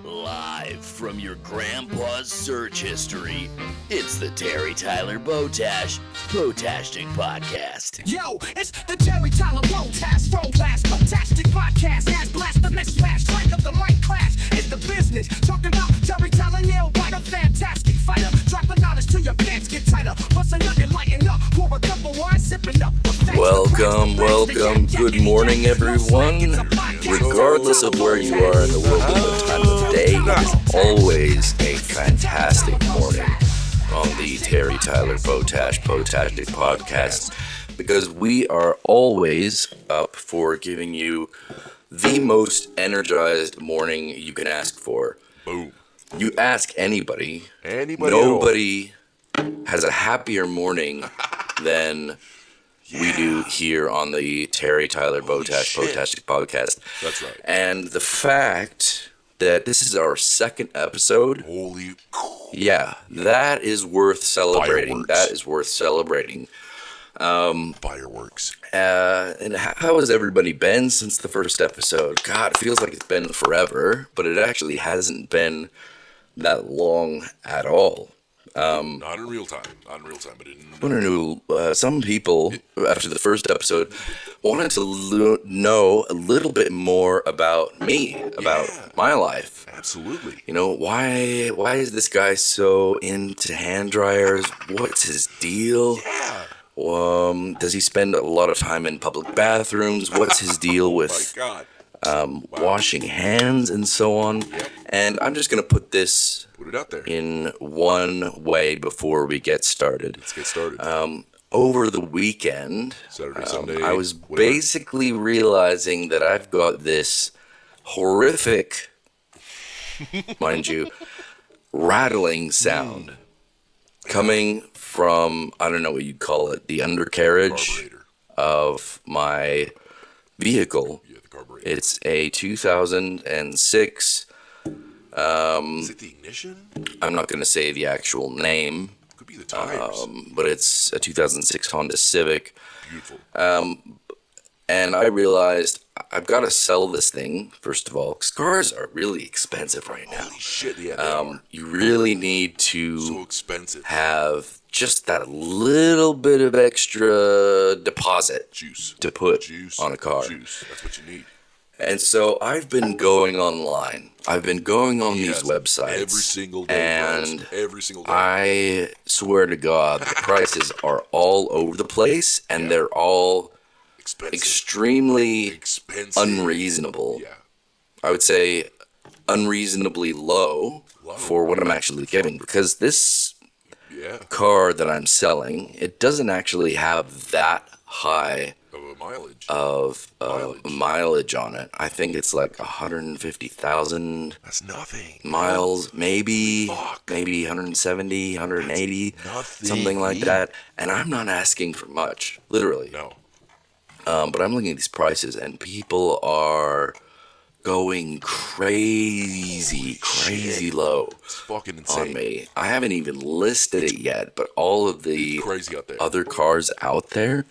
Live from your grandpa's search history, it's the Terry Tyler Botash Potashtic Podcast. Yo, it's the Terry Tyler Botash Potashtic Podcast. As blast the next flash, strike up the mic clash. It's the business, talking about Terry Tyler, nail biter, fantastic fighter. Dropping knowledge to your pants, get tighter. Busting up and lighten up, pour a cup of wine, sipping up. Welcome. Good morning, everyone. Regardless of where you are in the world at the time of day, it is always a fantastic morning on the Terry Tyler Botash Potashtic Podcast, because we are always up for giving you the most energized morning you can ask for. Boom. You ask anybody Nobody has a happier morning than we do here on the Terry Tyler Botash Potashtic Podcast. That's right. And the fact that this is our second episode, that is worth celebrating. Fireworks. That is worth celebrating. Fireworks. And how has everybody been since the first episode? God, it feels like it's been forever, but it actually hasn't been that long at all. Not in real time, but Some people, after the first episode, wanted to know a little bit more about me, about my life. Absolutely. You know, why is this guy so into hand dryers? What's his deal? Yeah. Does he spend a lot of time in public bathrooms? What's his deal with My God. washing hands and so on? Yep. And I'm just going to put this Put it out there. in one way before we get started. Let's get started. Over the weekend, Saturday, Sunday. I was whatever. basically realizing that I've got this horrific, mind you, rattling sound coming from, I don't know what you'd call it, the undercarriage Carburetor. of my vehicle. Yeah, the carburetor. It's a 2006, Is it the ignition? I'm not going to say the actual name, Could be the tires. but it's a 2006 Honda Civic. Beautiful. And I realized I've got to sell this thing, first of all, because cars are really expensive right now. Holy shit, yeah, they are. You really need to So expensive. have just that little bit of extra deposit Juice. to put Juice. on a car. Juice. That's what you need. And so I've been going online. I've been going on these Yes, websites. Every single day. And bros. Every single day. I swear to God, the prices are all over the place, and they're all Expensive. extremely Expensive. unreasonable. Yeah. I would say unreasonably low for what I'm actually getting, because this Yeah. car that I'm selling, it doesn't actually have that high Of a mileage. of Mileage. mileage on it. I think it's like 150,000 That's nothing. miles, maybe Fuck. 170, 180, Nothing. something like that. And I'm not asking for much, literally. No. But I'm looking at these prices, and people are going crazy low It's fucking insane. on me. I haven't even listed it yet, but all of the Crazy out there. other cars out there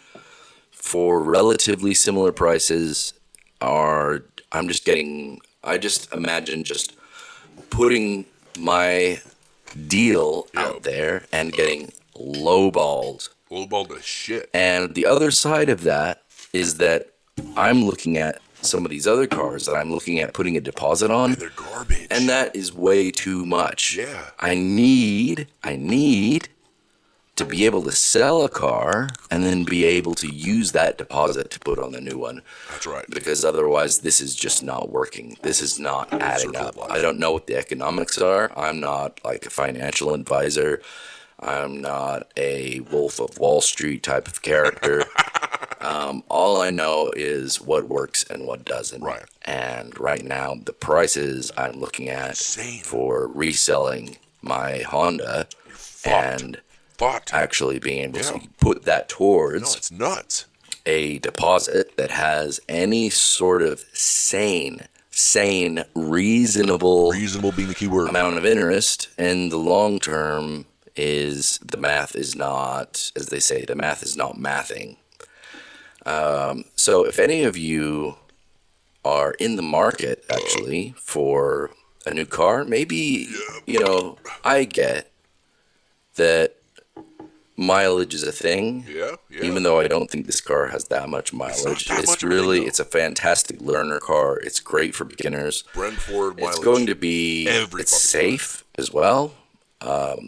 for relatively similar prices are, I just imagine just putting my deal out there and getting lowballed. Lowballed to shit. And the other side of that is that I'm looking at some of these other cars that I'm looking at putting a deposit on, They're garbage. and that is way too much. Yeah. I need to be able to sell a car and then be able to use that deposit to put on the new one, That's right. because otherwise this is just not working. This is not adding Circle up. of life. I don't know what the economics are. I'm not like a financial advisor. I'm not a Wolf of Wall Street type of character. All I know is what works and what doesn't. Right. And right now, the prices I'm looking at Insane. for reselling my Honda Fucked. and Fucked. actually being able Yeah. to put that No, towards it's nuts. a deposit that has any sort of sane, reasonable Reasonable being the key word. amount of interest in the long term is the math is not, as they say, the math is not mathing. So if any of you are in the market actually for a new car, maybe, I get that mileage is a thing. Yeah. Even though I don't think this car has that much mileage. that It's much of a thing, really, though. it's a fantastic learner car. It's great for beginners. Brentford mileage. It's going to be, Every it's fucking safe as well.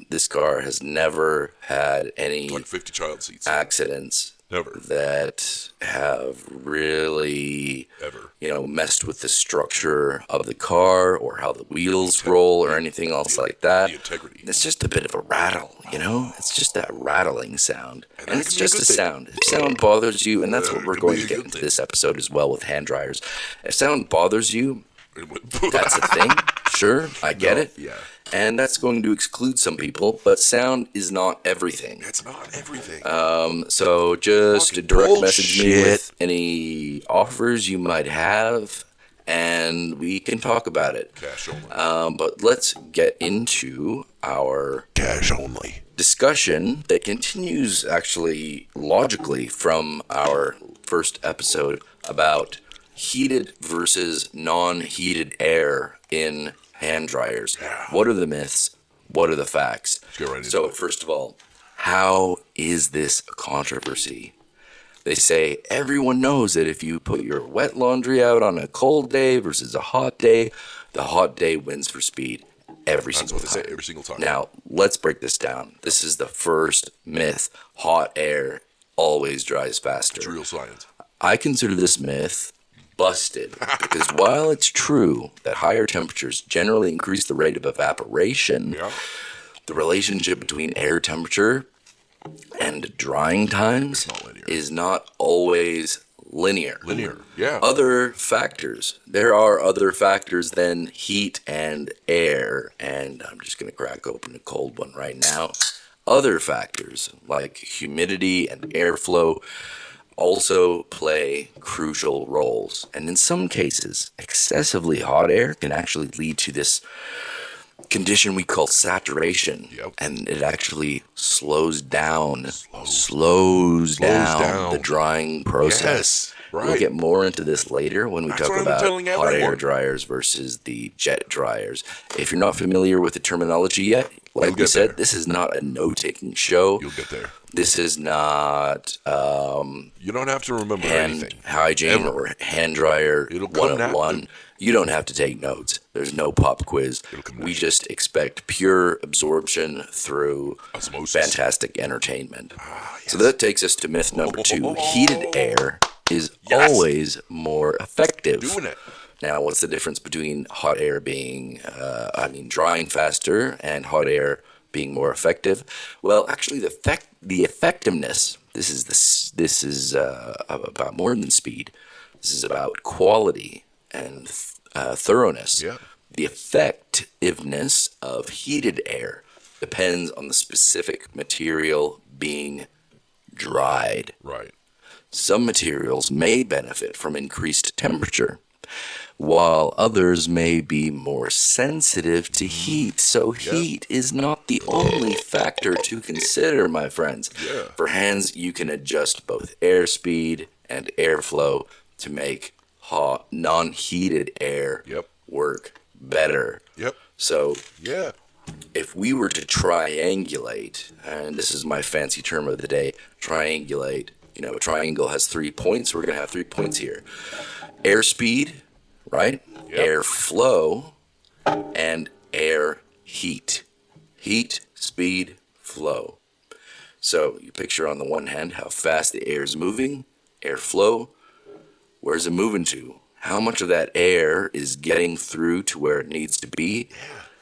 This car has never had any like 50 child seats. accidents Never. that have really, Ever. messed with the structure of the car or how the wheels roll or anything else like that. The integrity. It's just a bit of a rattle, It's just that rattling sound. And And that it's can be a just good a thing. sound. If sound bothers you, and that's what It we're can going be to a get good into thing. this episode as well with hand dryers. If sound bothers you, that's a thing. Sure, I get it. Yeah. And that's going to exclude some people, but sound is not everything. It's not everything. So just Fucking direct message me bullshit. with any offers you might have, and we can talk about it. Cash only. But let's get into our Cash only. discussion that continues actually logically from our first episode about heated versus non-heated air in hand dryers. Yeah. What are the myths? What are the facts? Let's get right into So it. first of all, how is this a controversy? They say everyone knows that if you put your wet laundry out on a cold day versus a hot day, the hot day wins for speed every That's single what they say time. every single time. Now, let's break this down. This is the first myth. Hot air always dries faster. It's real science. I consider this myth busted because while it's true that higher temperatures generally increase the rate of evaporation, Yeah. the relationship between air temperature and drying times not linear. is not always linear. Yeah. There are other factors than heat and air, and I'm just going to crack open a cold one right now. Other factors like humidity and airflow also play crucial roles, and in some cases, excessively hot air can actually lead to this condition we call saturation. Yep. And it actually slows down Slows down. the drying process. Yes. Right. We'll get more into this later when we That's talk what I'm about telling hot air everyone. dryers versus the jet dryers. If you're not familiar with the terminology yet, like You'll we get said, there. this is not a note-taking show. You'll get there. This is not You don't have to remember hand anything. hygiene Ever. or hand dryer It'll come 101. You don't have to take notes. There's no pop quiz. come We naturally. just expect pure absorption through Osmosis. fantastic entertainment. So that takes us to myth number 2. Heated air is Yes. always more effective. Doing it. Now, what's the difference between hot air drying faster and hot air being more effective? Well, actually, the effectiveness. This is about more than speed. This is about quality and thoroughness. Yeah. The effectiveness of heated air depends on the specific material being dried. Right. Some materials may benefit from increased temperature, while others may be more sensitive to heat. So heat is not the only factor to consider, my friends. Yeah. For hands, you can adjust both airspeed and airflow to make hot, non-heated air Yep. work better. Yep. So Yeah. if we were to triangulate, and this is my fancy term of the day, triangulate, a triangle has 3 points. We're going to have 3 points here. Airspeed, right? Yep. Airflow, and air heat. Heat, speed, flow. So you picture on the one hand how fast the air is moving, airflow. Where's it moving to? How much of that air is getting through to where it needs to be?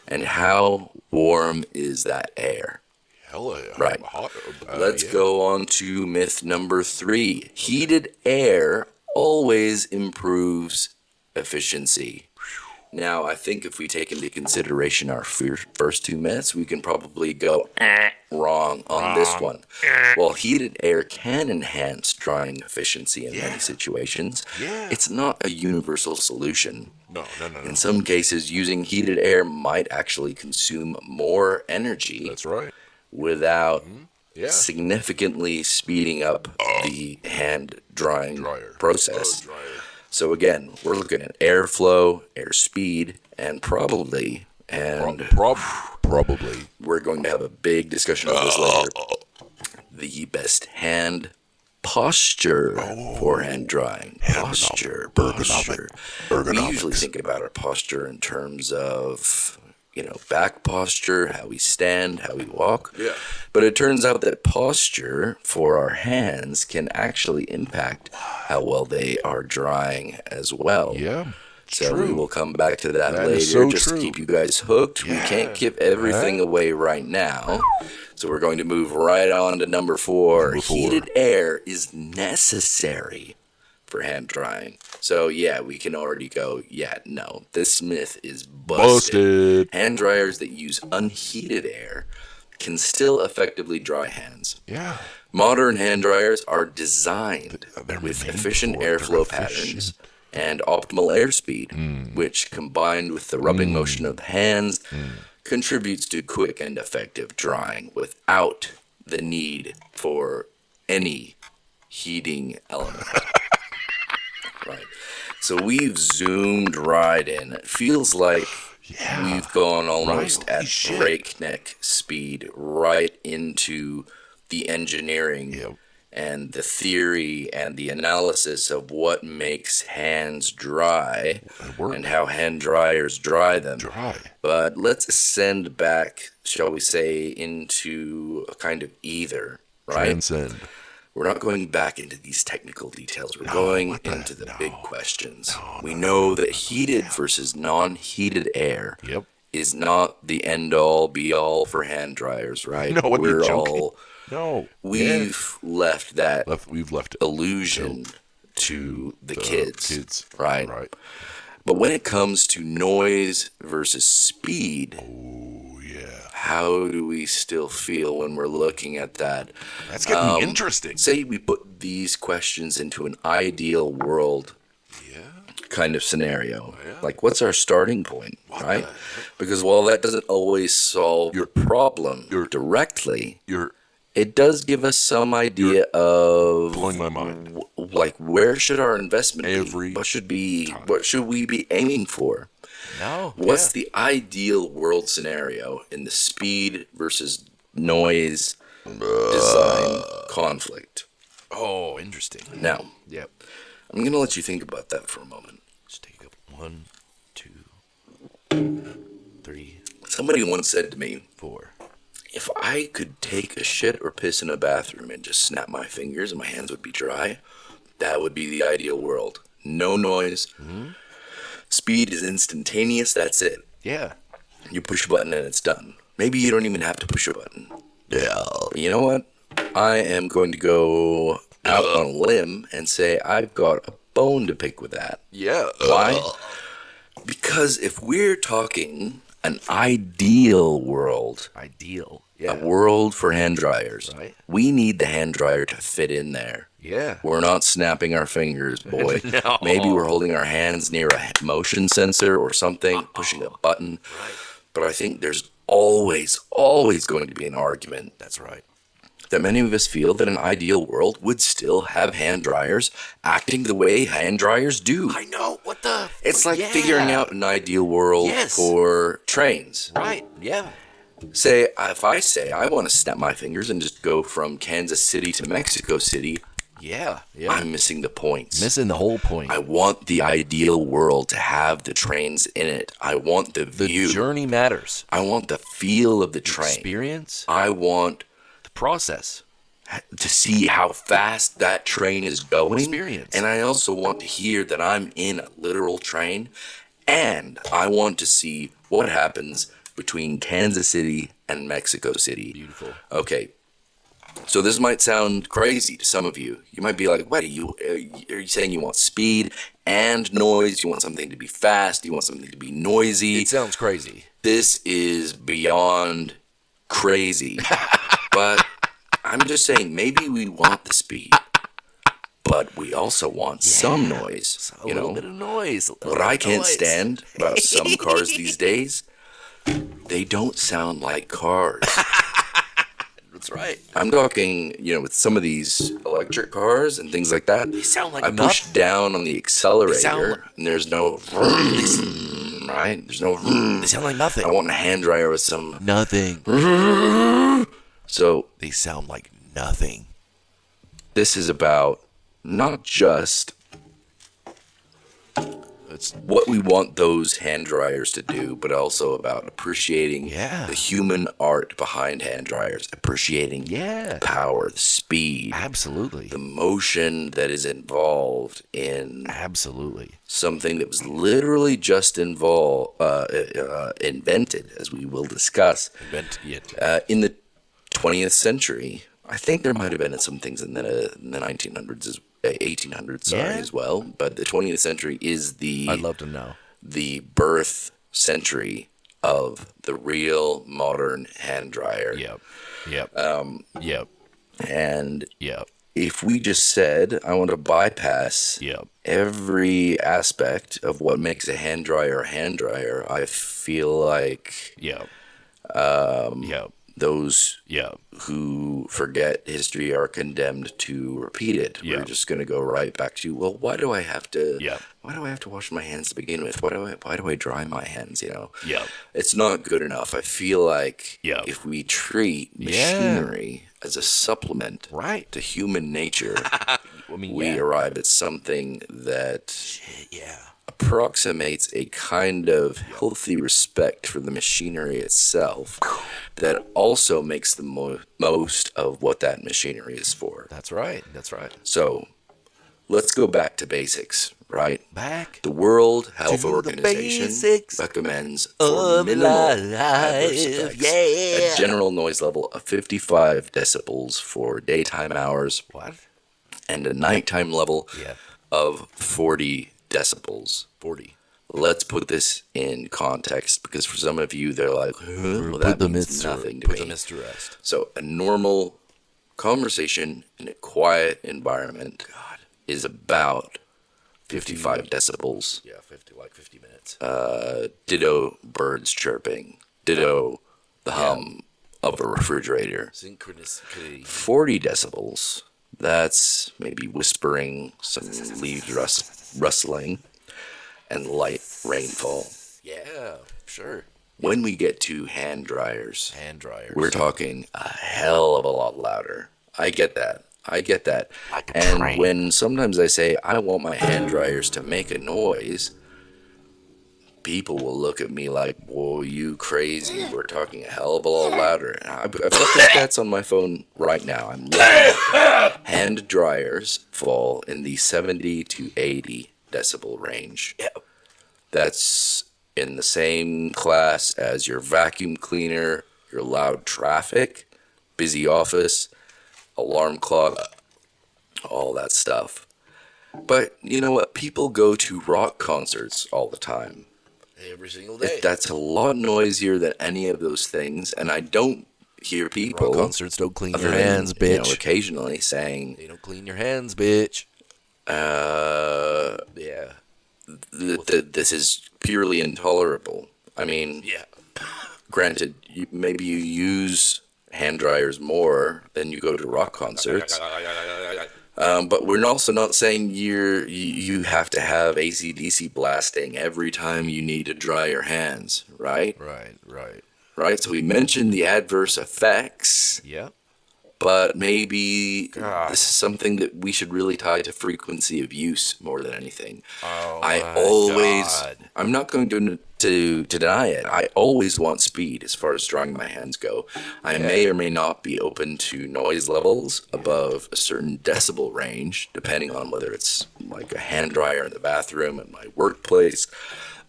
And how warm is that air? Hella Right. hot. Let's yeah. go on to myth number 3. Heated air always improves efficiency. Now, I think if we take into consideration our first 2 myths, we can probably go wrong on this one. While heated air can enhance drying efficiency in many situations, Yeah. it's not a universal solution. No. In some cases, using heated air might actually consume more energy That's right. without Yeah. significantly speeding up the hand drying Dryer. process. Dryer. So again, we're looking at airflow, airspeed, and probably, Probably. we're going to have a big discussion of this later. The best hand posture for hand drying. Posture. We usually think about our posture in terms of, back posture, how we stand, how we walk. Yeah. But it turns out that posture for our hands can actually impact how well they are drying as well. Yeah. So true. we will come back to that later, is so just true. to keep you guys hooked. Yeah. We can't give everything away right now. So we're going to move right on to number 4. Heated air is necessary for hand drying. So yeah, we can already go, no, this myth is busted. Hand dryers that use unheated air can still effectively dry hands. Yeah. Modern hand dryers are designed They're with made efficient for it. They're airflow efficient. patterns and optimal airspeed, which combined with the rubbing motion of the hands contributes to quick and effective drying without the need for any heating element. Right. So we've zoomed right in. It feels like we've gone almost Right. at breakneck speed right into the engineering and the theory and the analysis of what makes hands dry and how hand dryers dry them. But let's ascend back, shall we say, into a kind of ether, right? Transcend. We're not going back into these technical details. We're going into the big questions. We know that heated versus non-heated air is not the end-all, be-all for hand dryers, right? No, what are you We're joking? all... No. We've left that We've left it illusion to the kids, right? Right. But when it comes to noise versus speed, how do we still feel when we're looking at that? That's getting interesting. Say we put these questions into an ideal world kind of scenario. Like, what's our starting point, right? Because while that doesn't always solve your problem directly, it does give us some idea of blowing my mind. Like, where should our investment Every be? What should we be aiming for? What's the ideal world scenario in the speed versus noise design conflict? Oh, interesting. Now, I'm going to let you think about that for a moment. Just take a 1, 2, 3, Somebody once said to me, 4. if I could take a shit or piss in a bathroom and just snap my fingers and my hands would be dry, that would be the ideal world. No noise. Speed is instantaneous. That's it. Yeah. You push a button and it's done. Maybe you don't even have to push a button. You know what? I am going to go out on a limb and say I've got a bone to pick with that. Yeah. Why? Because if we're talking an ideal world, a world for hand dryers, we need the hand dryer to fit in there. Yeah. We're not snapping our fingers, boy. No. Maybe we're holding our hands near a motion sensor or something, pushing a button. But I think there's always going to be an argument. That's right. That many of us feel that an ideal world would still have hand dryers acting the way hand dryers do. I know. What the? It's like figuring out an ideal world for trains. Right. Yeah. Say, if I say I want to snap my fingers and just go from Kansas City to Mexico City, I'm missing the points. Missing the whole point. I want the ideal world to have the trains in it. I want the view. The journey matters. I want the feel of the train. Experience. I want the process. To see how fast that train is going. Experience. And I also want to hear that I'm in a literal train. And I want to see what happens between Kansas City and Mexico City. Beautiful. Okay. So this might sound crazy to some of you. You might be like, what are you saying you want speed and noise? You want something to be fast? You want something to be noisy? It sounds crazy. This is beyond crazy. But I'm just saying, maybe we want the speed, but we also want some noise. A little bit of noise. What I can't stand about some cars these days, they don't sound like cars. That's right. I'm talking, with some of these electric cars and things like that. They sound like I push down on the accelerator, sound and there's no right. There's no. They sound like nothing. I want a hand dryer with some. Nothing. So They sound like nothing. this is about not just It's what we want those hand dryers to do, but also about appreciating Yeah. the human art behind hand dryers, appreciating the power, the speed, absolutely. the motion that is involved in Absolutely. something that was literally just invented, as we will discuss, in the 20th century. I think there might have been some things in the 1900s, 1800s, as well. But the 20th century is I'd love to know. the birth century of the real modern hand dryer. Yep. Yep. Yep. And Yep. if we just said, I want to bypass Yep. every aspect of what makes a hand dryer, I feel like Yep. Yep. those Yep. who forget history are condemned to repeat it. Yeah. We're just going to go right back to, well, why do I have to Yeah. wash my hands to begin with? Why do I dry my hands, Yeah. It's not good enough. I feel like Yeah. if we treat machinery as a supplement Right. to human nature, I mean, we arrive at something that yeah. approximates a kind of healthy respect for the machinery itself that also makes the most of what that machinery is for. That's right. That's right. So let's go back to basics, right? Back The World Health to the Organization basics recommends for of minimal life. adverse effects Yeah. a general noise level of 55 decibels for daytime hours what? and a nighttime level Yeah. of 40 decibels. 40. Let's put this in context, because for some of you, they're like, well, that means nothing to Put the me. myths to rest. So a normal conversation in a quiet environment is about 55 decibels. Yeah, 50 minutes. Ditto birds chirping. Ditto the hum of a refrigerator. Synchronicity. 40 decibels. That's maybe whispering, some leaves rustling, and light rainfall. Yeah, sure. When we get to hand dryers, Hand dryers. we're talking a hell of a lot louder. I get that. Like a And train. when sometimes I say I want my hand dryers to make a noise, people will look at me like, whoa, you crazy. We're talking a hell of a lot louder. And I've got the stats on my phone right now. I'm looking. Hand dryers fall in the 70 to 80 decibel range. Yep. That's in the same class as your vacuum cleaner, your loud traffic, busy office, alarm clock, all that stuff. But you know what? People go to rock concerts all the time. Every single day. That's a lot noisier than any of those things, and I don't hear people, Rock concerts don't clean other your than, hands, bitch. occasionally saying, They don't clean your hands, bitch. Yeah. this is purely intolerable. I mean, Yeah. granted, maybe you use hand dryers more than you go to rock concerts. But we're also not saying you have to have AC/DC blasting every time you need to dry your hands, right? Right. So we mentioned the adverse effects, Yeah. but maybe God. this is something that we should really tie to frequency of use more than anything. Oh, I'm not going to deny it. I always want speed as far as drying my hands go. I may or may not be open to noise levels above a certain decibel range, depending on whether it's like a hand dryer in the bathroom at my workplace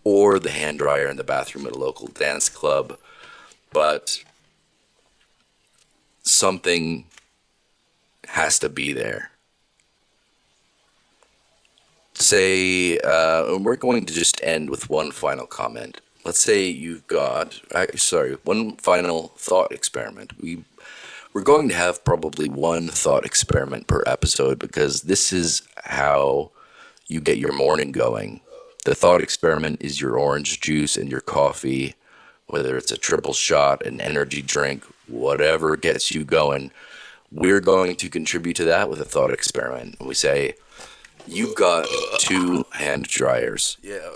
or the hand dryer in the bathroom at a local dance club. But something has to be there. Say, we're going to just end with one final comment. Let's say you've got, one final thought experiment. We're going to have probably one thought experiment per episode, because this is how you get your morning going. The thought experiment is your orange juice and your coffee, whether it's a triple shot, an energy drink, whatever gets you going. We're going to contribute to that with a thought experiment. We say, you've got 2 hand dryers. Yeah.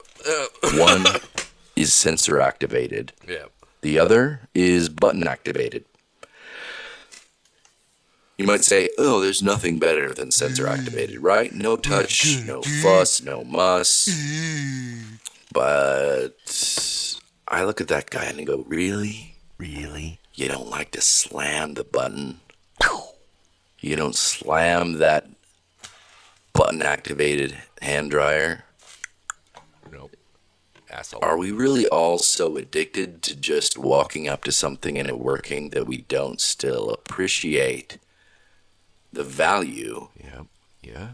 One is sensor activated. Yeah. The other is button activated. You might say, oh, there's nothing better than sensor activated, right? No touch, no fuss, no muss. But I look at that guy and I go, really? Really? You don't like to slam the button? You don't slam that button activated hand dryer? Nope. Asshole. Are we really all so addicted to just walking up to something and it working that we don't still appreciate the value Yeah.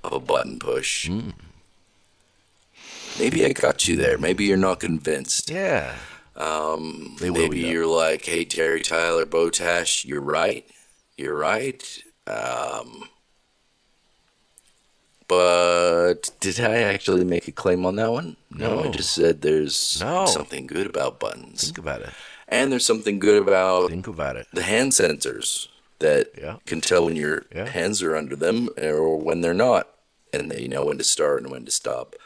of a button push? Maybe I got you there. Maybe you're not convinced. Yeah. Maybe you're like, hey, Terry, Tyler, Botash, you're right. You're right. But did I actually make a claim on that one? No, I just said there's something good about buttons. Think about it. And there's something good about Think about it. the hand sensors that can tell when your hands are under them or when they're not. And they know when to start and when to stop.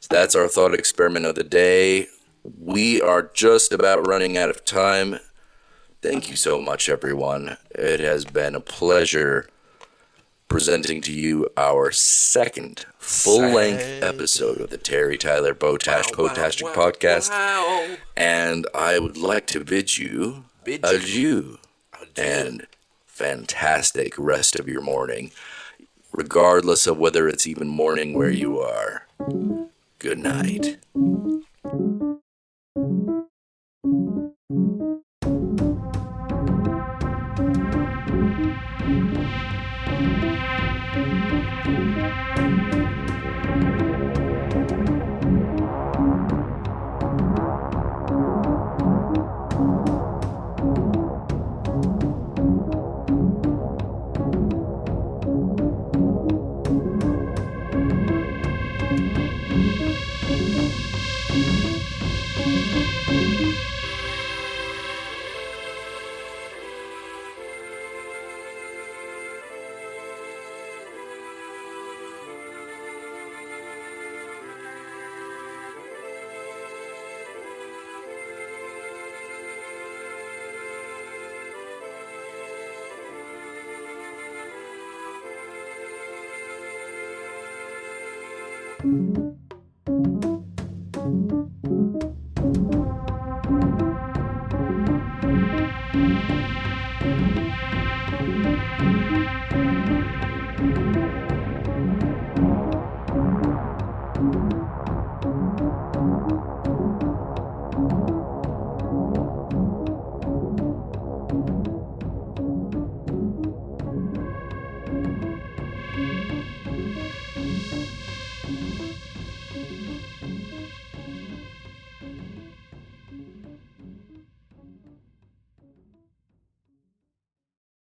So that's our thought experiment of the day. We are just about running out of time. Thank you so much, everyone. It has been a pleasure presenting to you our second full-length episode of the Terry Tyler Botash Potashtic podcast. And I would like to bid you adieu and fantastic rest of your morning, regardless of whether it's even morning where you are. Good night.